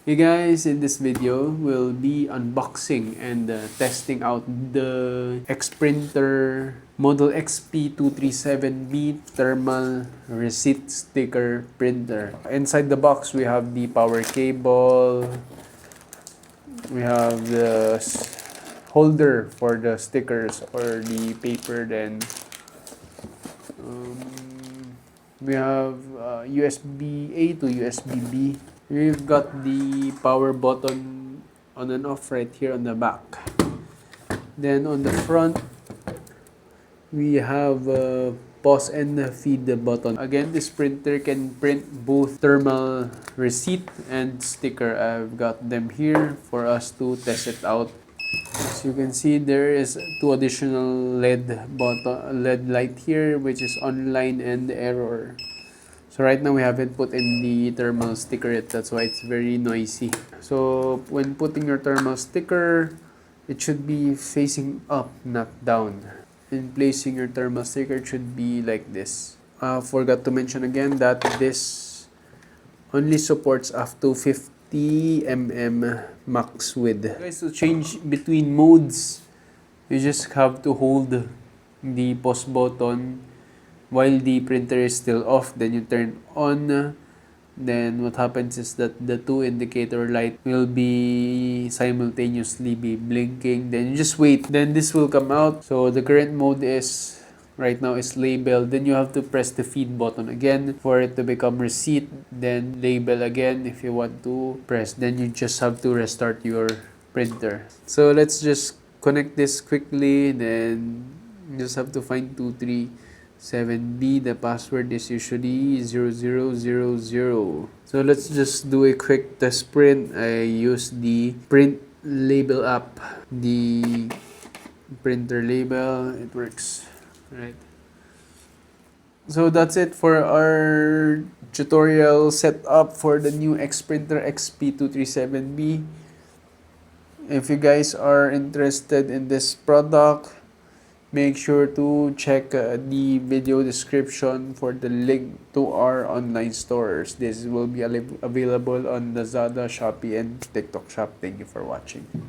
Hey guys, in this video, we'll be unboxing and testing out the Xprinter Model XP-237B thermal receipt sticker printer. Inside the box, we have the power cable, we have the holder for the stickers or the paper, then we have USB-A to USB-B. We've got the power button on and off right here on the back. Then on the front, we have a pause and feed the button. Again, this printer can print both thermal receipt and sticker. I've got them here for us to test it out. As you can see, there is two additional LED light here, which is online and error. So right now we haven't put in the thermal sticker yet, that's why it's very noisy. So when putting your thermal sticker, it should be facing up, not down. In placing your thermal sticker, it should be like this. Forgot to mention again that this only supports up to 50 mm max width. Guys, to change between modes, you just have to hold the pause button while the printer is still off. Then you turn on. Then what happens is that the two indicator light will be simultaneously be blinking. Then you just wait. Then this will come out. So the current mode is right now is label. Then you have to press the feed button again for it to become receipt. Then label again if you want to press. Then you just have to restart your printer. So let's just connect this quickly. Then you just have to find 237B. The password is usually 0000. So let's just do a quick test print. I use the print label app. The printer label, it works. Right. So that's it for our tutorial setup for the new Xprinter XP-237B. If you guys are interested in this product, make sure to check the video description for the link to our online stores. This will be available on Lazada, Shopee, and TikTok Shop. Thank you for watching.